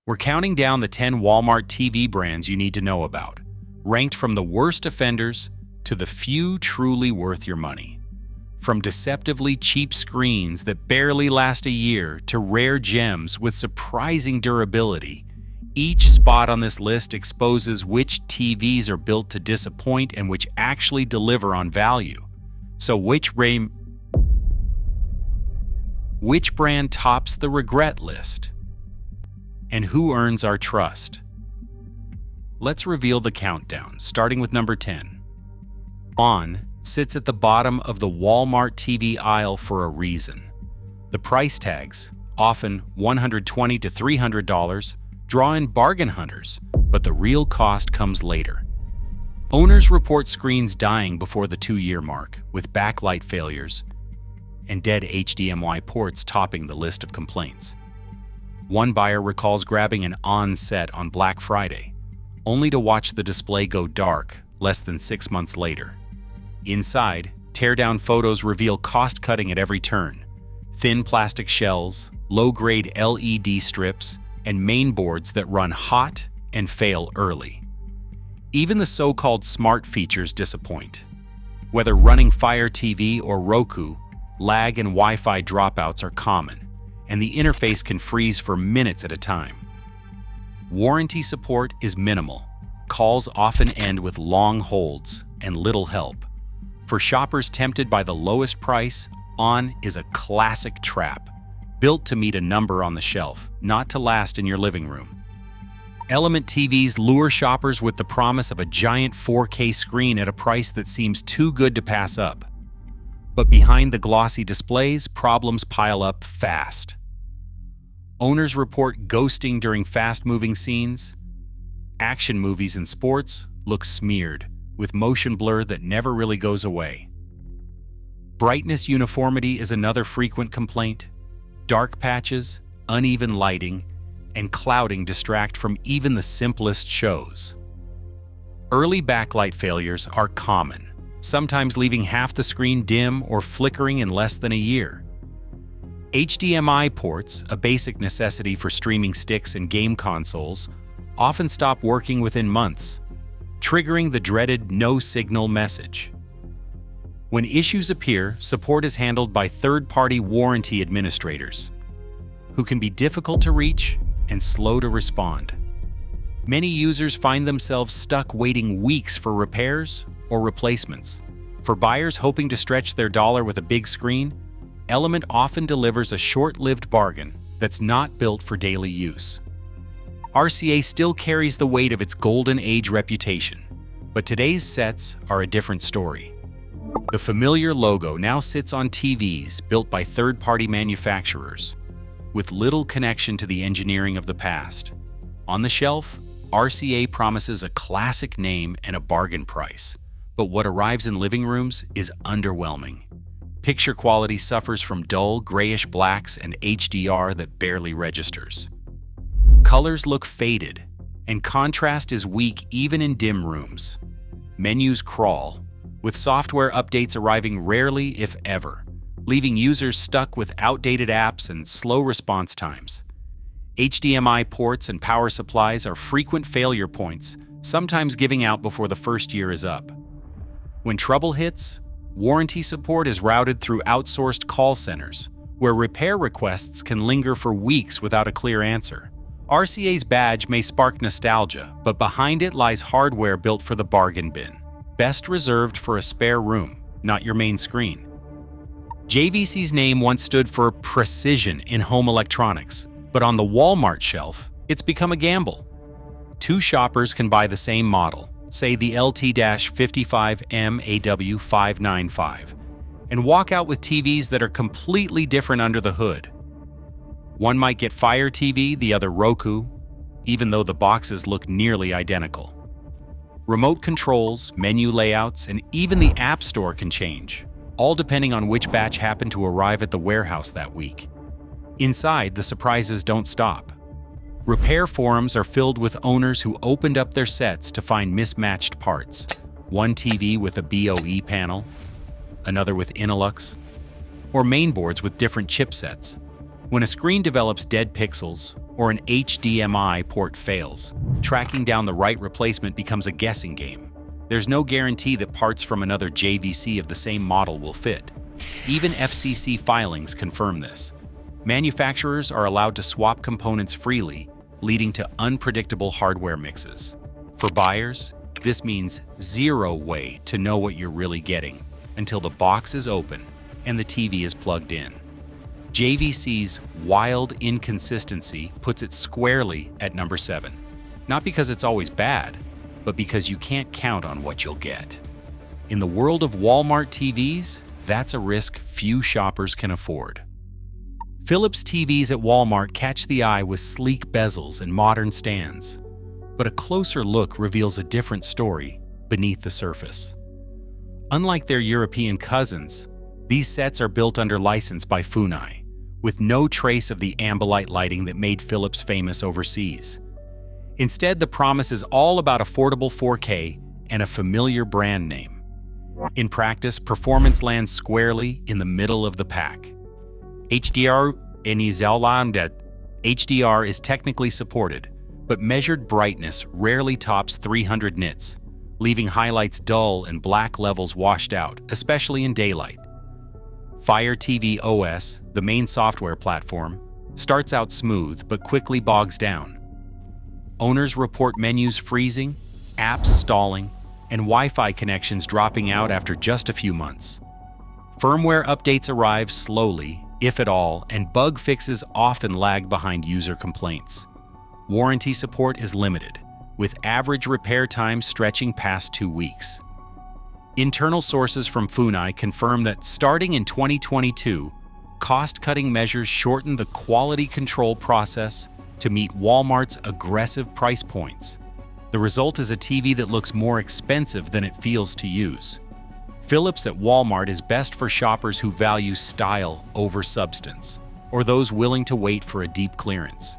We're counting down the 10 Walmart TV brands you need to know about, ranked from the worst offenders to the few truly worth your money. From deceptively cheap screens that barely last a year to rare gems with surprising durability, each spot on this list exposes which TVs are built to disappoint and which actually deliver on value. So which brand tops the regret list? And who earns our trust? Let's reveal the countdown, starting with number 10. Onn sits at the bottom of the Walmart TV aisle for a reason. The price tags, often $120 to $300, draw in bargain hunters, but the real cost comes later. Owners report screens dying before the 2-year mark, with backlight failures and dead HDMI ports topping the list of complaints. One buyer recalls grabbing an Onn set on Black Friday, only to watch the display go dark less than 6 months later. Inside, teardown photos reveal cost-cutting at every turn. Thin plastic shells, low-grade LED strips, and main boards that run hot and fail early. Even the so-called smart features disappoint. Whether running Fire TV or Roku, lag and Wi-Fi dropouts are common, and the interface can freeze for minutes at a time. Warranty support is minimal. Calls often end with long holds and little help. For shoppers tempted by the lowest price, Onn is a classic trap, built to meet a number on the shelf, not to last in your living room. Element TVs lure shoppers with the promise of a giant 4K screen at a price that seems too good to pass up. But behind the glossy displays, problems pile up fast. Owners report ghosting during fast-moving scenes. Action movies and sports look smeared, with motion blur that never really goes away. Brightness uniformity is another frequent complaint. Dark patches, uneven lighting, and clouding distract from even the simplest shows. Early backlight failures are common, sometimes leaving half the screen dim or flickering in less than a year. HDMI ports, a basic necessity for streaming sticks and game consoles, often stop working within months, triggering the dreaded no-signal message. When issues appear, support is handled by third-party warranty administrators, who can be difficult to reach and slow to respond. Many users find themselves stuck waiting weeks for repairs or replacements. For buyers hoping to stretch their dollar with a big screen, Element often delivers a short-lived bargain that's not built for daily use. RCA still carries the weight of its golden age reputation, but today's sets are a different story. The familiar logo now sits on TVs built by third-party manufacturers, with little connection to the engineering of the past. On the shelf, RCA promises a classic name and a bargain price, but what arrives in living rooms is underwhelming. Picture quality suffers from dull, grayish blacks and HDR that barely registers. Colors look faded, and contrast is weak even in dim rooms. Menus crawl, with software updates arriving rarely if ever, leaving users stuck with outdated apps and slow response times. HDMI ports and power supplies are frequent failure points, sometimes giving out before the first year is up. When trouble hits, warranty support is routed through outsourced call centers, where repair requests can linger for weeks without a clear answer. RCA's badge may spark nostalgia, but behind it lies hardware built for the bargain bin, best reserved for a spare room, not your main screen. JVC's name once stood for precision in home electronics, but on the Walmart shelf, it's become a gamble. Two shoppers can buy the same model, say the LT-55M-AW595, and walk out with TVs that are completely different under the hood. One might get Fire TV, the other Roku, even though the boxes look nearly identical. Remote controls, menu layouts, and even the App Store can change, all depending on which batch happened to arrive at the warehouse that week. Inside, the surprises don't stop. Repair forums are filled with owners who opened up their sets to find mismatched parts. One TV with a BOE panel, another with Inilux, or mainboards with different chipsets. When a screen develops dead pixels or an HDMI port fails, tracking down the right replacement becomes a guessing game. There's no guarantee that parts from another JVC of the same model will fit. Even FCC filings confirm this. Manufacturers are allowed to swap components freely, leading to unpredictable hardware mixes. For buyers, this means zero way to know what you're really getting until the box is open and the TV is plugged in. JVC's wild inconsistency puts it squarely at number 7. Not because it's always bad, but because you can't count on what you'll get. In the world of Walmart TVs, that's a risk few shoppers can afford. Philips TVs at Walmart catch the eye with sleek bezels and modern stands, but a closer look reveals a different story beneath the surface. Unlike their European cousins, these sets are built under license by Funai, with no trace of the Ambilight lighting that made Philips famous overseas. Instead, the promise is all about affordable 4K and a familiar brand name. In practice, performance lands squarely in the middle of the pack. HDR is technically supported, but measured brightness rarely tops 300 nits, leaving highlights dull and black levels washed out, especially in daylight. Fire TV OS, the main software platform, starts out smooth but quickly bogs down. Owners report menus freezing, apps stalling, and Wi-Fi connections dropping out after just a few months. Firmware updates arrive slowly, if at all, and bug fixes often lag behind user complaints. Warranty support is limited, with average repair times stretching past 2 weeks. Internal sources from Funai confirm that starting in 2022, cost-cutting measures shortened the quality control process to meet Walmart's aggressive price points. The result is a TV that looks more expensive than it feels to use. Philips at Walmart is best for shoppers who value style over substance, or those willing to wait for a deep clearance.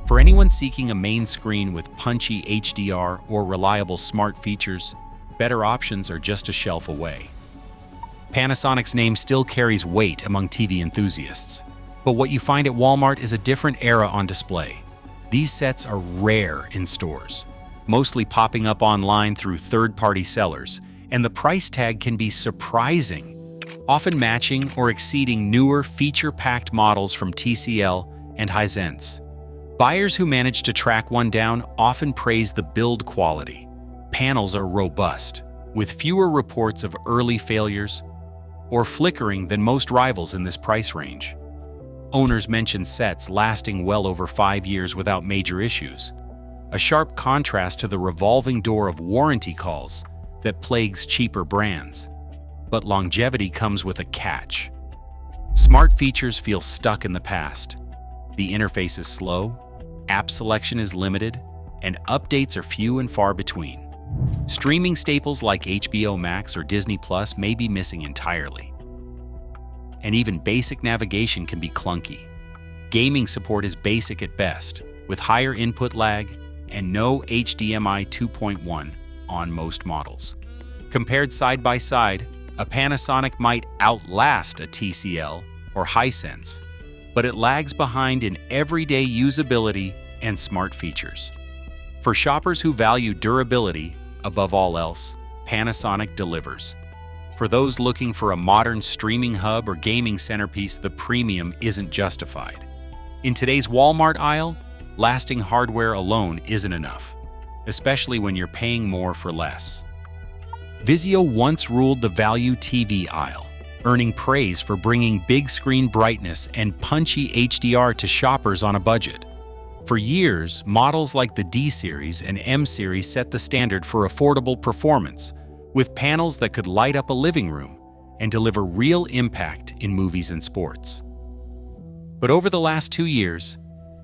For anyone seeking a main screen with punchy HDR or reliable smart features, better options are just a shelf away. Panasonic's name still carries weight among TV enthusiasts, but what you find at Walmart is a different era on display. These sets are rare in stores, mostly popping up online through third-party sellers, and the price tag can be surprising, often matching or exceeding newer feature-packed models from TCL and Hisense. Buyers who manage to track one down often praise the build quality. Panels are robust, with fewer reports of early failures or flickering than most rivals in this price range. Owners mention sets lasting well over 5 years without major issues, a sharp contrast to the revolving door of warranty calls that plagues cheaper brands. But longevity comes with a catch. Smart features feel stuck in the past. The interface is slow, app selection is limited, and updates are few and far between. Streaming staples like HBO Max or Disney Plus may be missing entirely. And even basic navigation can be clunky. Gaming support is basic at best, with higher input lag and no HDMI 2.1 on most models. Compared side by side, a Panasonic might outlast a TCL or Hisense, but it lags behind in everyday usability and smart features. For shoppers who value durability above all else, Panasonic delivers. For those looking for a modern streaming hub or gaming centerpiece, the premium isn't justified. In today's Walmart aisle, lasting hardware alone isn't enough, especially when you're paying more for less. Vizio once ruled the value TV aisle, earning praise for bringing big screen brightness and punchy HDR to shoppers on a budget. For years, models like the D series and M series set the standard for affordable performance, with panels that could light up a living room and deliver real impact in movies and sports. But over the last 2 years,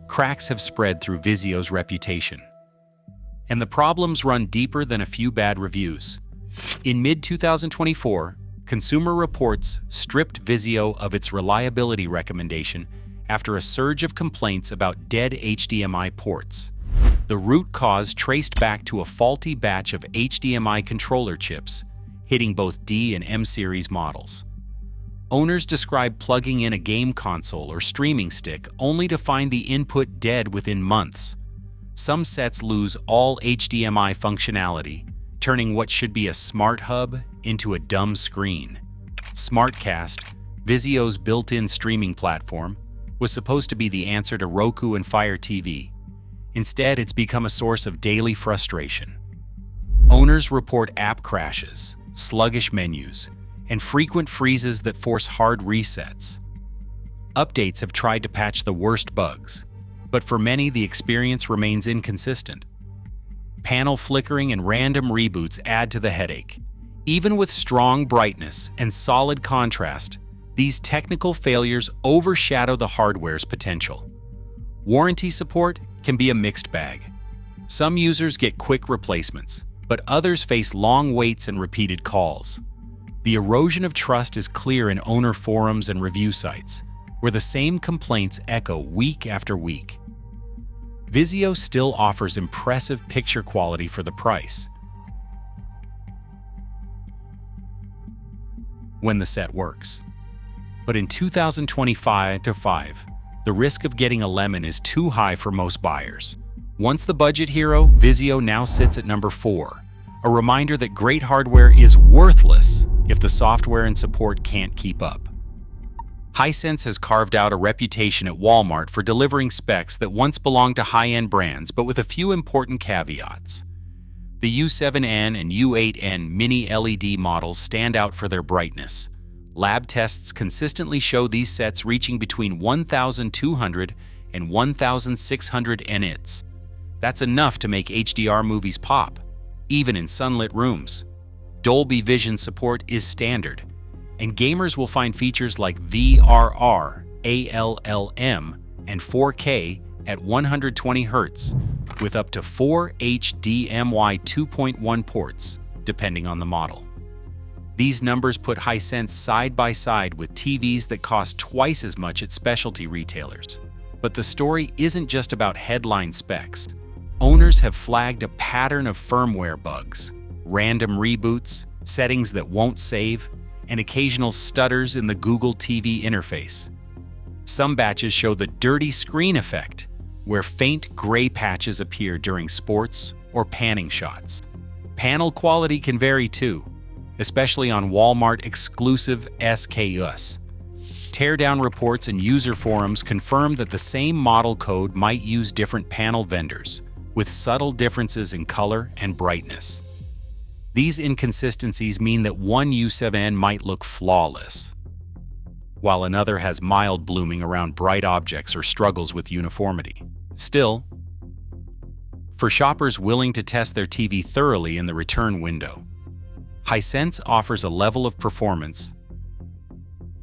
cracks have spread through Vizio's reputation. And the problems run deeper than a few bad reviews. In mid-2024, Consumer Reports stripped Vizio of its reliability recommendation after a surge of complaints about dead HDMI ports. The root cause traced back to a faulty batch of HDMI controller chips, hitting both D and M series models. Owners describe plugging in a game console or streaming stick only to find the input dead within months. Some sets lose all HDMI functionality, turning what should be a smart hub into a dumb screen. SmartCast, Vizio's built-in streaming platform, was supposed to be the answer to Roku and Fire TV. Instead, it's become a source of daily frustration. Owners report app crashes, sluggish menus, and frequent freezes that force hard resets. Updates have tried to patch the worst bugs, but for many the experience remains inconsistent. Panel flickering and random reboots add to the headache. Even with strong brightness and solid contrast, these technical failures overshadow the hardware's potential. Warranty support can be a mixed bag. Some users get quick replacements, but others face long waits and repeated calls. The erosion of trust is clear in owner forums and review sites, where the same complaints echo week after week. Vizio still offers impressive picture quality for the price when the set works. But in 2025, the risk of getting a lemon is too high for most buyers. Once the budget hero, Vizio now sits at number 4, a reminder that great hardware is worthless if the software and support can't keep up. Hisense has carved out a reputation at Walmart for delivering specs that once belonged to high-end brands, but with a few important caveats. The U7N and U8N mini LED models stand out for their brightness. Lab tests consistently show these sets reaching between 1,200 and 1,600 nits. That's enough to make HDR movies pop, even in sunlit rooms. Dolby Vision support is standard, and gamers will find features like VRR, ALLM, and 4K at 120 Hz, with up to 4 HDMI 2.1 ports, depending on the model. These numbers put Hisense side by side with TVs that cost twice as much at specialty retailers. But the story isn't just about headline specs. Owners have flagged a pattern of firmware bugs, random reboots, settings that won't save, and occasional stutters in the Google TV interface. Some batches show the dirty screen effect, where faint gray patches appear during sports or panning shots. Panel quality can vary too, especially on Walmart exclusive SKUs. Teardown reports and user forums confirm that the same model code might use different panel vendors, with subtle differences in color and brightness. These inconsistencies mean that one U7N might look flawless, while another has mild blooming around bright objects or struggles with uniformity. Still, for shoppers willing to test their TV thoroughly in the return window, Hisense offers a level of performance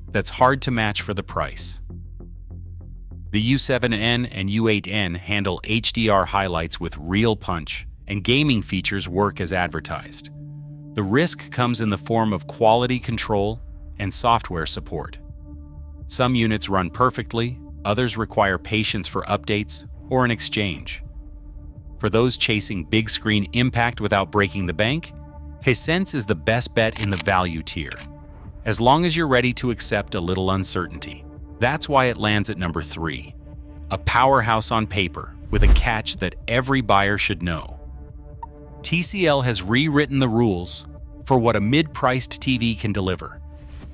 that's hard to match for the price. The U7N and U8N handle HDR highlights with real punch, and gaming features work as advertised. The risk comes in the form of quality control and software support. Some units run perfectly, others require patience for updates or an exchange. For those chasing big screen impact without breaking the bank, Hisense is the best bet in the value tier, as long as you're ready to accept a little uncertainty. That's why it lands at number 3, a powerhouse on paper with a catch that every buyer should know. TCL has rewritten the rules for what a mid-priced TV can deliver,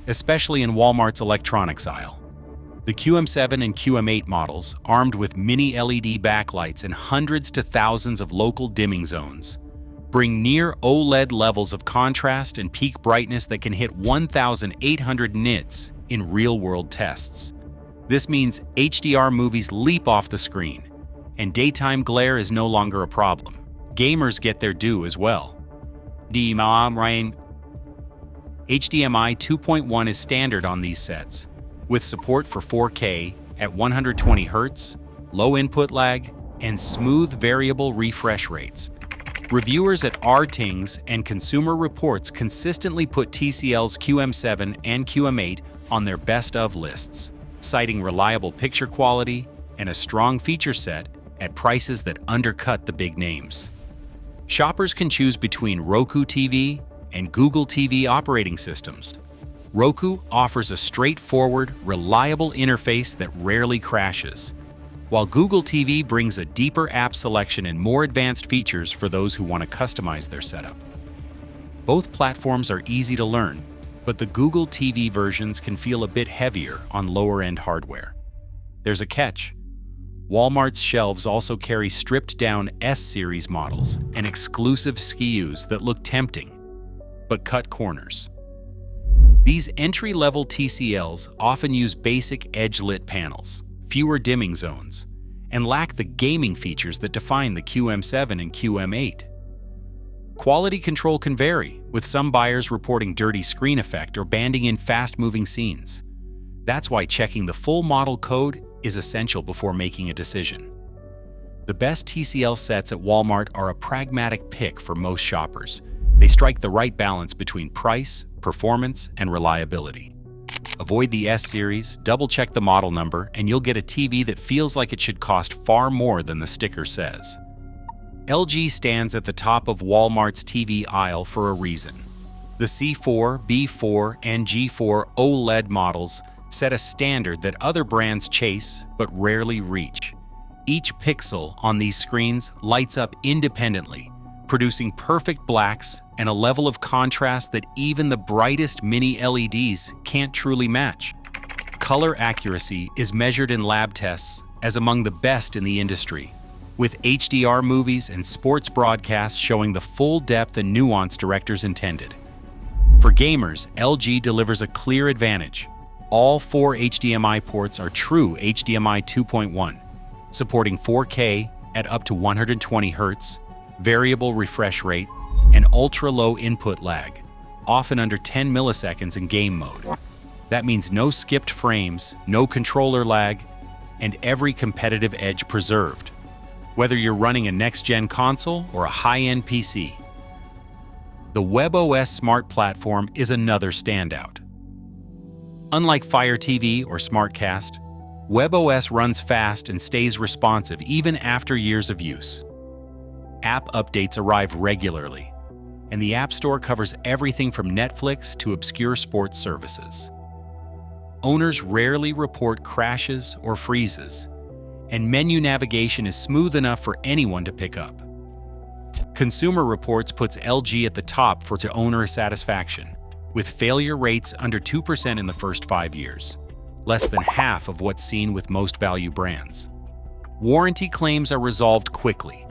especially in Walmart's electronics aisle. The QM7 and QM8 models, armed with mini LED backlights and hundreds to thousands of local dimming zones, bring near OLED levels of contrast and peak brightness that can hit 1,800 nits in real-world tests. This means HDR movies leap off the screen, and daytime glare is no longer a problem. Gamers get their due as well. HDMI 2.1 is standard on these sets, with support for 4K at 120 Hz, low input lag, and smooth variable refresh rates. Reviewers at RTings and Consumer Reports consistently put TCL's QM7 and QM8 on their best of lists, citing reliable picture quality and a strong feature set at prices that undercut the big names. Shoppers can choose between Roku TV and Google TV operating systems, Roku offers a straightforward, reliable interface that rarely crashes, while Google TV brings a deeper app selection and more advanced features for those who want to customize their setup. Both platforms are easy to learn, but the Google TV versions can feel a bit heavier on lower-end hardware. There's a catch. Walmart's shelves also carry stripped-down S-series models and exclusive SKUs that look tempting, but cut corners. These entry-level TCLs often use basic edge-lit panels, fewer dimming zones, and lack the gaming features that define the QM7 and QM8. Quality control can vary, with some buyers reporting dirty screen effect or banding in fast-moving scenes. That's why checking the full model code is essential before making a decision. The best TCL sets at Walmart are a pragmatic pick for most shoppers. They strike the right balance between price, performance, and reliability. Avoid the S-series, double-check the model number, and you'll get a TV that feels like it should cost far more than the sticker says. LG stands at the top of Walmart's TV aisle for a reason. The C4, B4, and G4 OLED models set a standard that other brands chase but rarely reach. Each pixel on these screens lights up independently, producing perfect blacks and a level of contrast that even the brightest mini LEDs can't truly match. Color accuracy is measured in lab tests as among the best in the industry, with HDR movies and sports broadcasts showing the full depth and nuance directors intended. For gamers, LG delivers a clear advantage. All 4 HDMI ports are true HDMI 2.1, supporting 4K at up to 120 Hz, variable refresh rate, and ultra-low input lag, often under 10 milliseconds in game mode. That means no skipped frames, no controller lag, and every competitive edge preserved, whether you're running a next-gen console or a high-end PC. The WebOS Smart Platform is another standout. Unlike Fire TV or SmartCast, WebOS runs fast and stays responsive even after years of use. App updates arrive regularly, and the App Store covers everything from Netflix to obscure sports services. Owners rarely report crashes or freezes, and menu navigation is smooth enough for anyone to pick up. Consumer Reports puts LG at the top for owner satisfaction, with failure rates under 2% in the first 5 years, less than half of what's seen with most value brands. Warranty claims are resolved quickly,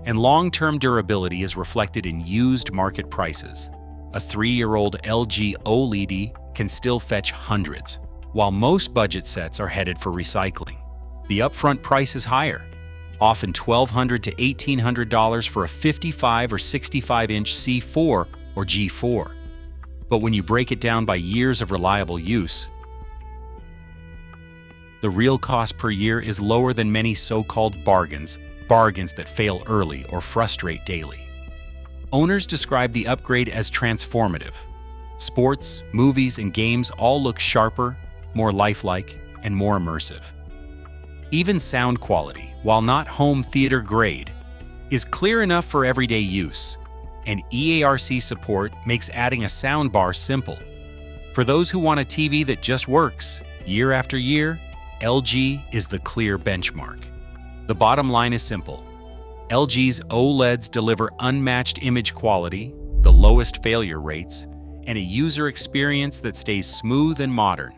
and long-term durability is reflected in used market prices. A 3-year-old LG OLED can still fetch hundreds, while most budget sets are headed for recycling. The upfront price is higher, often $1,200 to $1,800 for a 55 or 65-inch C4 or G4. But when you break it down by years of reliable use, the real cost per year is lower than many so-called bargains that fail early or frustrate daily. Owners describe the upgrade as transformative. Sports, movies, and games all look sharper, more lifelike, and more immersive. Even sound quality, while not home theater grade, is clear enough for everyday use, and EARC support makes adding a soundbar simple. For those who want a TV that just works, year after year, LG is the clear benchmark. The bottom line is simple. LG's OLEDs deliver unmatched image quality, the lowest failure rates, and a user experience that stays smooth and modern.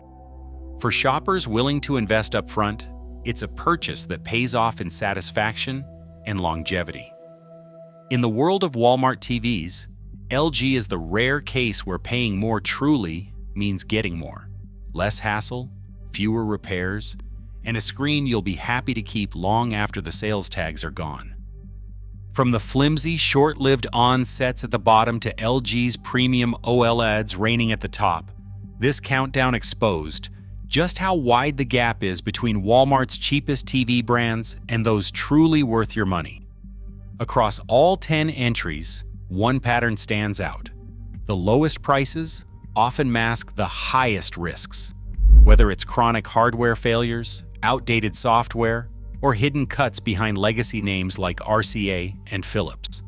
For shoppers willing to invest upfront, it's a purchase that pays off in satisfaction and longevity. In the world of Walmart TVs, LG is the rare case where paying more truly means getting more. Less hassle, fewer repairs, and a screen you'll be happy to keep long after the sales tags are gone. From the flimsy, short-lived Onn sets at the bottom to LG's premium OLEDs reigning at the top, this countdown exposed just how wide the gap is between Walmart's cheapest TV brands and those truly worth your money. Across all 10 entries, one pattern stands out. The lowest prices often mask the highest risks, whether it's chronic hardware failures, outdated software, or hidden cuts behind legacy names like RCA and Philips.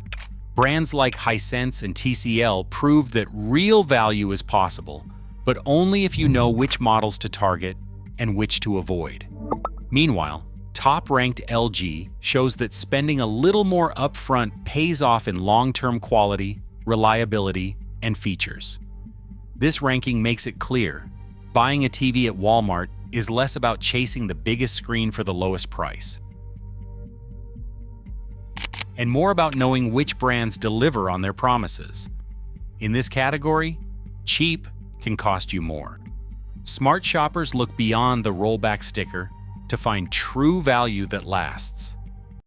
Brands like Hisense and TCL prove that real value is possible, but only if you know which models to target and which to avoid. Meanwhile, top-ranked LG shows that spending a little more upfront pays off in long-term quality, reliability, and features. This ranking makes it clear, buying a TV at Walmart is less about chasing the biggest screen for the lowest price, and more about knowing which brands deliver on their promises. In this category, cheap can cost you more. Smart shoppers look beyond the rollback sticker to find true value that lasts.